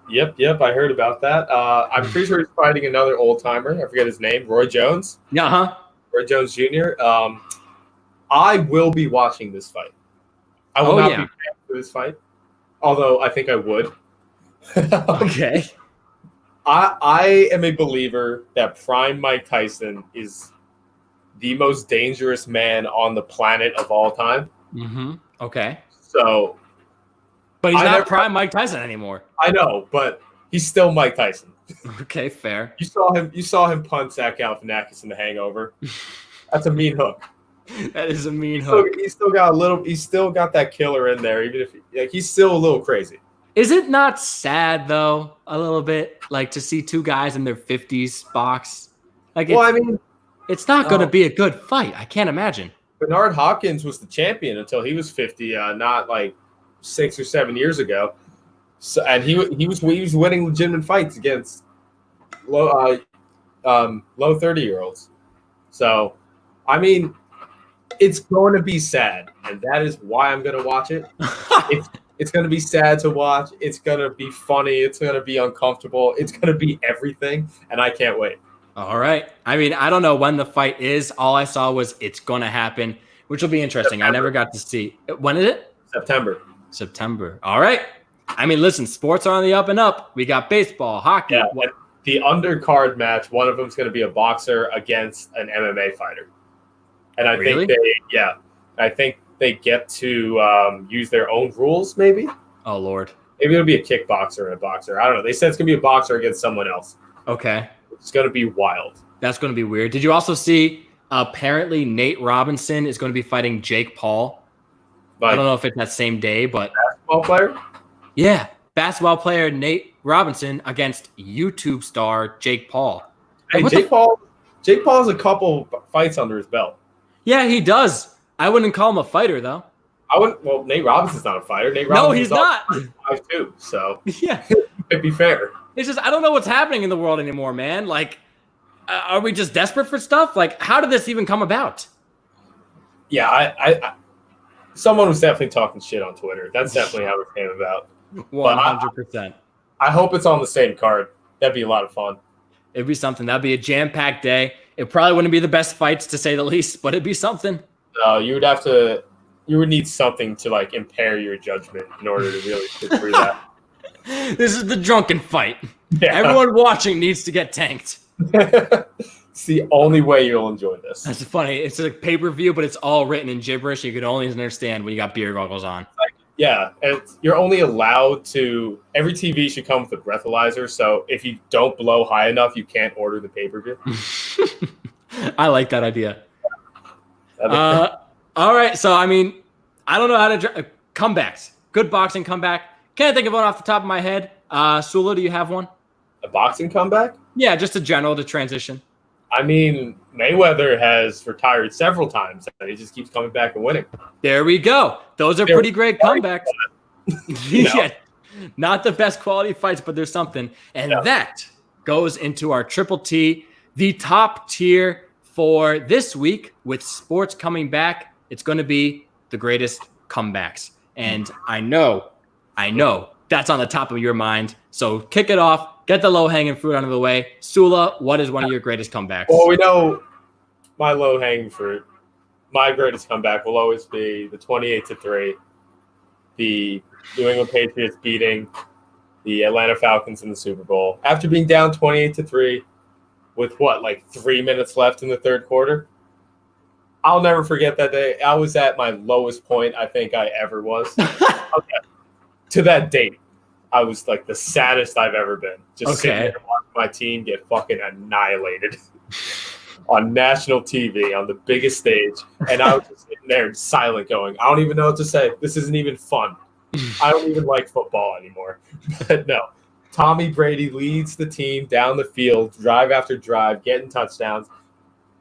I heard about that. I'm pretty sure he's fighting another old timer. I forget his name. Roy Jones. Roy Jones Jr. I will be watching this fight. I will not be paying for this fight, although I think I would. Okay. I am a believer that prime Mike Tyson is the most dangerous man on the planet of all time. Mm-hmm. Okay. So, but he's not prime Mike Tyson anymore. I know, but he's still Mike Tyson. Okay, fair. You saw him punch Zach Galifianakis in The Hangover. That's a mean hook. That is a mean hook. He's still got that killer in there, even if he's still a little crazy. Is it not sad though, a little bit, like to see two guys in their 50s box? Like, it's not going to be a good fight. I can't imagine. Bernard Hopkins was the champion until he was 50, not like 6 or 7 years ago. So, and he was winning legitimate fights against low 30-year-olds. So, I mean, it's going to be sad, and that is why I'm going to watch it. It's going to be sad to watch. It's going to be funny. It's going to be uncomfortable. It's going to be everything, and I can't wait. All right. I mean, I don't know when the fight is. All I saw was it's going to happen, which will be interesting. September. I never got to see. When is it? September. All right. I mean, listen, sports are on the up and up. We got baseball, hockey. Yeah. the undercard match, one of them is going to be a boxer against an MMA fighter. And I Really? think they get to use their own rules, maybe. Oh, Lord. Maybe it'll be a kickboxer and a boxer. I don't know. They said it's going to be a boxer against someone else. Okay. It's going to be wild. That's going to be weird. Did you also see apparently Nate Robinson is going to be fighting Jake Paul? Like, I don't know if it's that same day, but basketball player? yeah. Basketball player Nate Robinson against YouTube star Jake Paul. Hey, Jake Paul has a couple fights under his belt. Yeah, he does. I wouldn't call him a fighter, though. Well, Nate Robinson's not a fighter. Nate Robinson's No, he's not. 5'2", so yeah. it'd be fair. It's just, I don't know what's happening in the world anymore, man. Like, are we just desperate for stuff? Like, how did this even come about? Yeah, I someone was definitely talking shit on Twitter. That's definitely how it came about. 100%. I hope it's on the same card. That'd be a lot of fun. It'd be something. That'd be a jam-packed day. It probably wouldn't be the best fights, to say the least, but it'd be something. No, you would need something to like impair your judgment in order to really sit through that. This is the drunken fight. Yeah. Everyone watching needs to get tanked. It's the only way you'll enjoy this. That's funny. It's a pay-per-view, but it's all written in gibberish. You could only understand when you got beer goggles on. Yeah, and you're only allowed to. Every TV should come with a breathalyzer, so if you don't blow high enough, you can't order the pay-per-view. I like that idea. All right, so I mean, I don't know how to comebacks. Good boxing comeback. Can't think of one off the top of my head. Sula, do you have one? A boxing comeback? Yeah, just a general to transition. I mean, Mayweather has retired several times, and he just keeps coming back and winning. There we go. Those are pretty great comebacks. Yeah, not the best quality fights, but there's something. And that goes into our Triple T, the top tier for this week with sports coming back. It's going to be the greatest comebacks. And I know that's on the top of your mind. So kick it off. Get the low-hanging fruit out of the way. Sula, what is one of your greatest comebacks? Well, we know my low-hanging fruit. My greatest comeback will always be the 28-3, the New England Patriots beating the Atlanta Falcons in the Super Bowl after being down 28-3 with 3 minutes left in the third quarter. I'll never forget that day. I was at my lowest point I think I ever was. To that date, I was like the saddest I've ever been. Just sitting there watching my team get fucking annihilated on national TV on the biggest stage. And I was just sitting there silent going, I don't even know what to say. This isn't even fun. I don't even like football anymore. But no, Tommy Brady leads the team down the field, drive after drive, getting touchdowns.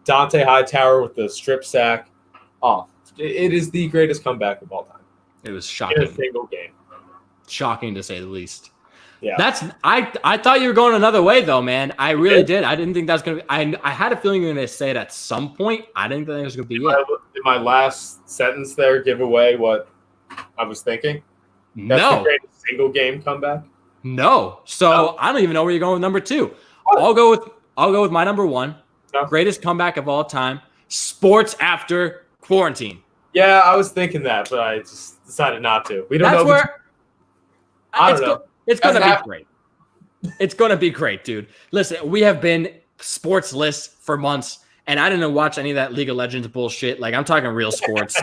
Dante Hightower with the strip sack. Oh, it is the greatest comeback of all time. It was shocking. In a single game. Shocking to say the least. Yeah. I thought you were going another way though, man. I really did. I didn't think that was gonna be I had a feeling you were gonna say it at some point. I didn't think it was gonna be it. Did my last sentence there give away what I was thinking? That's the greatest single game comeback? No. So I don't even know where you're going with number 2. I'll go with my number 1. No. Greatest comeback of all time. Sports after quarantine. Yeah, I was thinking that, but I just decided not to. We don't know. I don't know. It's going to be great. It's going to be great, dude. Listen, we have been sportsless for months, and I didn't watch any of that League of Legends bullshit. Like, I'm talking real sports.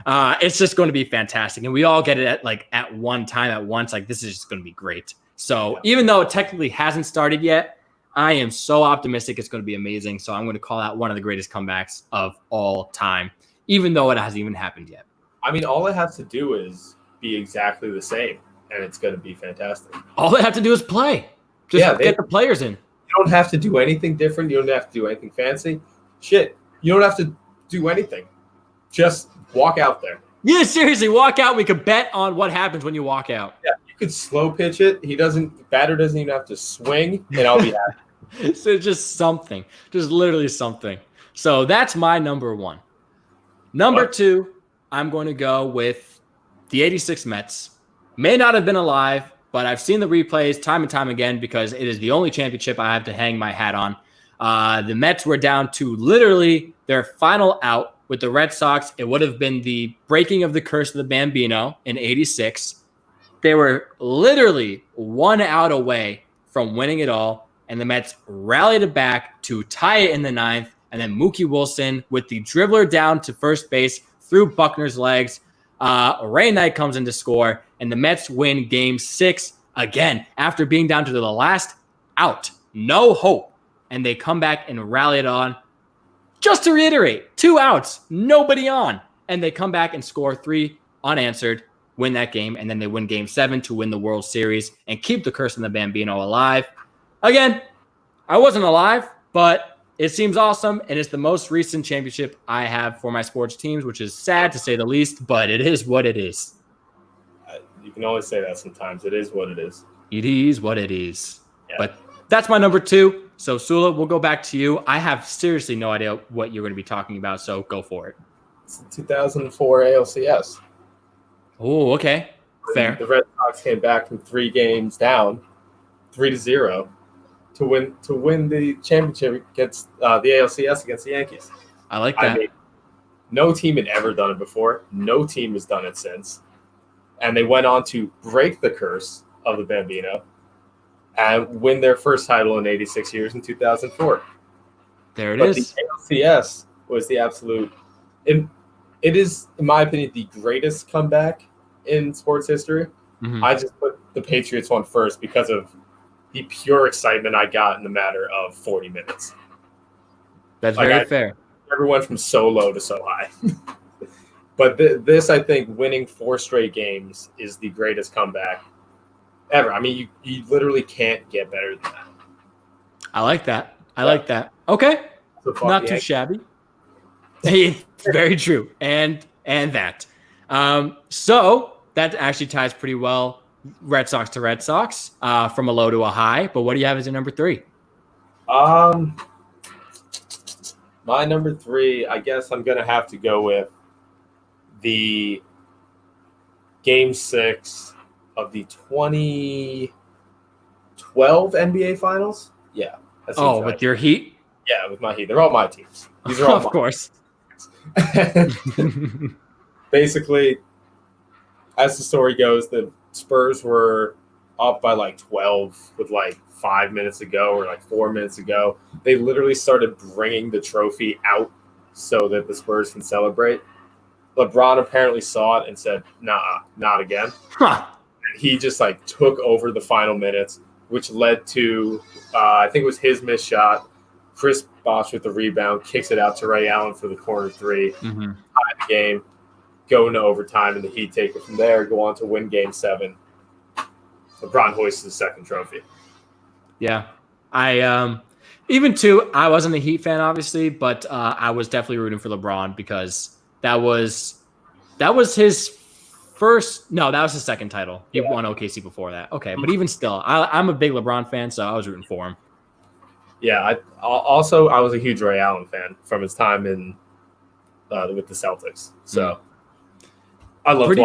It's just going to be fantastic. And we all get it at one time at once. Like, this is just going to be great. So even though it technically hasn't started yet, I am so optimistic it's going to be amazing. So I'm going to call out one of the greatest comebacks of all time, even though it hasn't even happened yet. I mean, all it has to do is be exactly the same, and it's going to be fantastic. All they have to do is play. Just get the players in. You don't have to do anything different. You don't have to do anything fancy. Shit, you don't have to do anything. Just walk out there. Yeah, seriously, walk out. We could bet on what happens when you walk out. Yeah, you could slow pitch it. Batter doesn't even have to swing, and I'll be happy. So just something. Just literally something. So that's my number 1. Number 2, I'm going to go with the 86 Mets. May not have been alive, but I've seen the replays time and time again because it is the only championship I have to hang my hat on. The Mets were down to literally their final out with the Red Sox. It would have been the breaking of the curse of the Bambino in 86. They were literally 1 out away from winning it all. and the Mets rallied it back to tie it in the ninth. And then Mookie Wilson with the dribbler down to first base through Buckner's legs. Ray Knight comes in to score, and the Mets win Game 6 again after being down to the last out. No hope. And they come back and rally it on. Just to reiterate, 2 outs, nobody on. And they come back and score 3 unanswered, win that game, and then they win Game 7 to win the World Series and keep the curse on the Bambino alive. Again, I wasn't alive, but it seems awesome, and it's the most recent championship I have for my sports teams, which is sad to say the least, but it is what it is. You can always say that sometimes. It is what it is. It is what it is. Yeah. But that's my number 2. So, Sula, we'll go back to you. I have seriously no idea what you're going to be talking about, so go for it. It's the 2004 ALCS. Oh, okay. Fair. The Red Sox came back from 3 games down, 3-0. To win the championship against the ALCS against the Yankees. I like that. No team had ever done it before. No team has done it since. And they went on to break the curse of the Bambino and win their first title in 86 years in 2004. There it is. The ALCS was the absolute – it is, in my opinion, the greatest comeback in sports history. Mm-hmm. I just put the Patriots one first because of – the pure excitement I got in the matter of 40 minutes. That's very fair. Everyone from so low to so high. But this, I think, winning 4 straight games is the greatest comeback ever. I mean, you literally can't get better than that. I like that. I like that. Okay. So not too shabby. Hey, very true. And that. So that actually ties pretty well. Red Sox to Red Sox, from a low to a high. But what do you have as your number 3? My number 3, I guess I'm going to have to go with the Game 6 of the 2012 NBA Finals. Yeah. Oh, with your Heat? Yeah, with my Heat. They're all my teams. These are all of course. Basically, as the story goes, the Spurs were up by like 12 with like 5 minutes to go or like 4 minutes to go. They literally started bringing the trophy out so that the Spurs can celebrate. LeBron apparently saw it and said, nah, not again. Huh. And he just like took over the final minutes, which led to, I think it was his missed shot. Chris Bosh with the rebound, kicks it out to Ray Allen for the corner 3. Mm-hmm. Tie the game. Go into overtime, and the Heat take it from there, go on to win Game 7. LeBron hoists his second trophy. Yeah. I even too, I wasn't a Heat fan, obviously, but I was definitely rooting for LeBron because that was his first – no, that was his second title. He won OKC before that. Okay, but even still, I'm a big LeBron fan, so I was rooting for him. Yeah, I was a huge Ray Allen fan from his time in with the Celtics. So I loved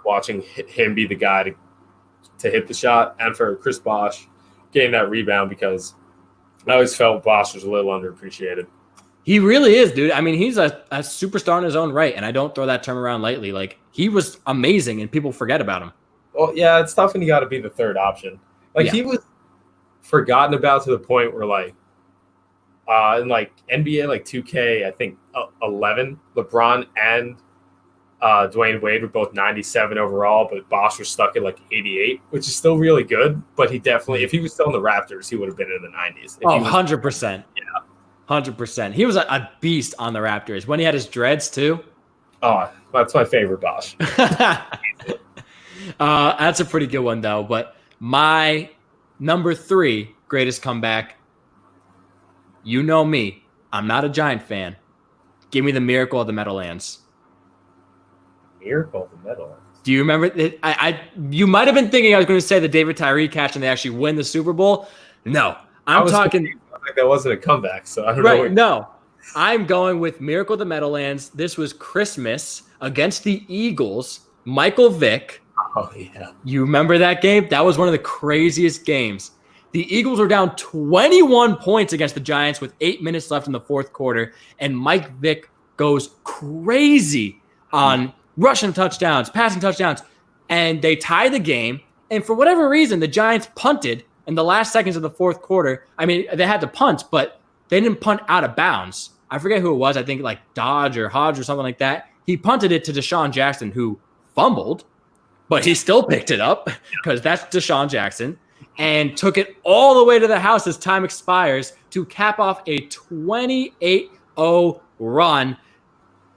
watching him be the guy to hit the shot, and for Chris Bosh getting that rebound because I always felt Bosh was a little underappreciated. He really is, dude. I mean, he's a superstar in his own right, and I don't throw that term around lightly. Like, he was amazing, and people forget about him. Well, yeah, it's tough when you got to be the third option. Like, he was forgotten about to the point where, like, in, like, NBA, like, 2K, I think, 11, LeBron and Dwayne Wade were both 97 overall, but Bosh was stuck at, like, 88, which is still really good. But he definitely, if he was still in the Raptors, he would have been in the 90s. 100%. Yeah. 100%. He was a beast on the Raptors. When he had his dreads, too. Oh, that's my favorite Bosh. That's a pretty good one, though. But my number 3 greatest comeback, you know me. I'm not a Giant fan. Give me the Miracle of the Meadowlands. Miracle of the Meadowlands? Do you remember? You might have been thinking I was going to say the David Tyree catch and they actually win the Super Bowl. No. I'm talking... Like that wasn't a comeback, so I don't know. Right, no. I'm going with Miracle of the Meadowlands. This was Christmas against the Eagles. Michael Vick. Oh, yeah. You remember that game? That was one of the craziest games. The Eagles were down 21 points against the Giants with 8 minutes left in the fourth quarter, and Mike Vick goes crazy on rushing touchdowns, passing touchdowns, and they tie the game. And for whatever reason, the Giants punted in the last seconds of the fourth quarter. I mean, they had to punt, but they didn't punt out of bounds. I forget who it was. I think like Dodge or Hodge or something like that. He punted it to Deshaun Jackson, who fumbled, but he still picked it up because that's Deshaun Jackson, and took it all the way to the house as time expires to cap off a 28-0 run,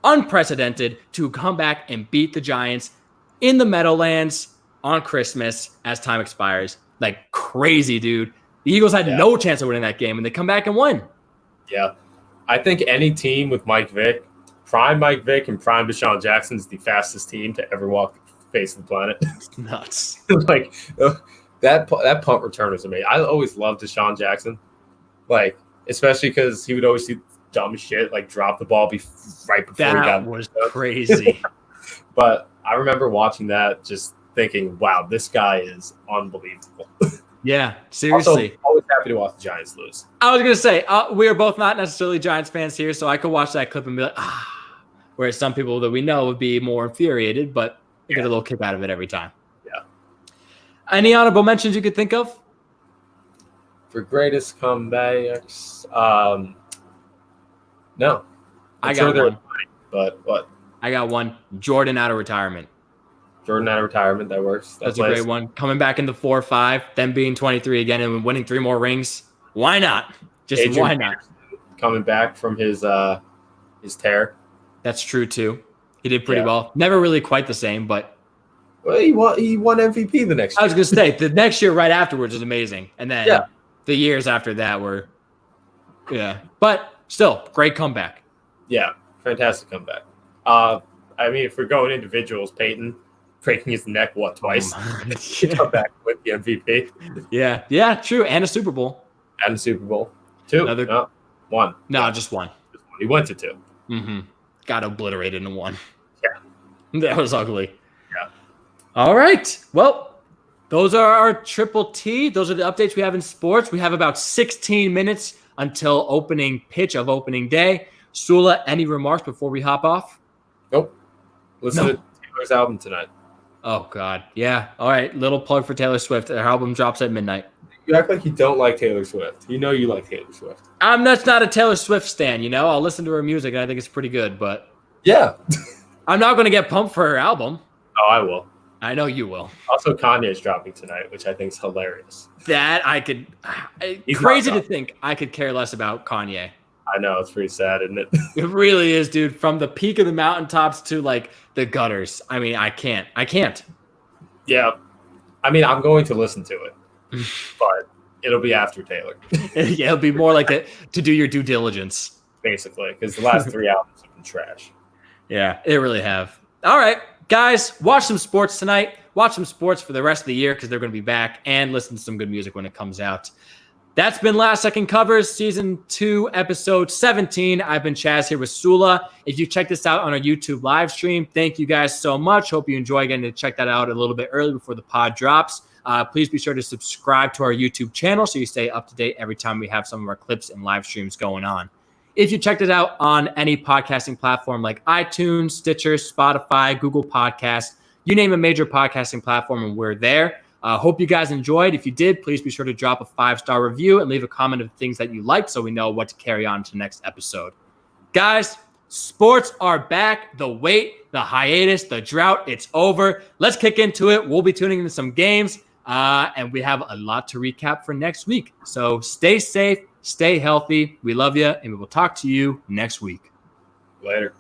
unprecedented, to come back and beat the Giants in the Meadowlands on Christmas as time expires. Like crazy, dude. The Eagles had no chance of winning that game, and they come back and win. Yeah. I think any team with Mike Vick, prime Mike Vick and prime Deshaun Jackson, is the fastest team to ever walk the face of the planet. It's nuts. Like that punt return was amazing. I always loved Deshaun Jackson, like especially because he would always do dumb shit like drop the ball right before he got. That was crazy. But I remember watching that, just thinking, "Wow, this guy is unbelievable." Yeah, seriously. Also, always happy to watch the Giants lose. I was going to say, we are both not necessarily Giants fans here, so I could watch that clip and be like, whereas some people that we know would be more infuriated, but you get a little kick out of it every time. Yeah. Any honorable mentions you could think of? For greatest comebacks, no. I got one. But what? I got one. Jordan out of retirement. Jordan out of retirement, that works. That's a great one. Coming back into 4-5, then being 23 again and winning 3 more rings. Why not? Just Adrian why not? Coming back from his tear. That's true too. He did pretty well. Never really quite the same, but he won MVP the next year. I was gonna say the next year right afterwards was amazing. And then the years after that were but still great comeback. Yeah, fantastic comeback. I mean, if we're going individuals, Peyton breaking his neck twice. Come back with the MVP. Yeah, true. And a Super Bowl. And a Super Bowl. 2. No, 1. No, just 1. He went to 2. Mm-hmm. Got obliterated in 1. Yeah. That was ugly. Yeah. All right. Well, those are our Triple T. Those are the updates we have in sports. We have about 16 minutes until opening pitch of opening day. Sula, any remarks before we hop off? Nope. Listen to Taylor's album tonight. Oh, God. Yeah. All right. Little plug for Taylor Swift. Her album drops at midnight. You act like you don't like Taylor Swift. You know you like Taylor Swift. I'm not a Taylor Swift stan, you know? I'll listen to her music, and I think it's pretty good, but... Yeah. I'm not going to get pumped for her album. Oh, I will. I know you will. Also, Kanye's dropping tonight, which I think is hilarious. That I could... crazy to think I could care less about Kanye. I know. It's pretty sad, isn't it? It really is, dude. From the peak of the mountaintops to, like, the gutters. I mean, I can't. Yeah. I mean, I'm going to listen to it, but it'll be after Taylor. Yeah, it'll be more like to do your due diligence. Basically, because the last 3 albums have been trash. Yeah, they really have. All right, guys, watch some sports tonight. Watch some sports for the rest of the year because they're going to be back, and listen to some good music when it comes out. That's been Last Second Covers, Season 2, Episode 17. I've been Chaz here with Sula. If you check this out on our YouTube live stream, thank you guys so much. Hope you enjoy getting to check that out a little bit early before the pod drops. Please be sure to subscribe to our YouTube channel so you stay up to date every time we have some of our clips and live streams going on. If you checked it out on any podcasting platform like iTunes, Stitcher, Spotify, Google Podcasts, you name a major podcasting platform and we're there. Hope you guys enjoyed. If you did, please be sure to drop a 5-star review and leave a comment of things that you liked so we know what to carry on to the next episode. Guys, sports are back. The wait, the hiatus, the drought, it's over. Let's kick into it. We'll be tuning into some games, and we have a lot to recap for next week. So stay safe, stay healthy. We love you, and we will talk to you next week. Later.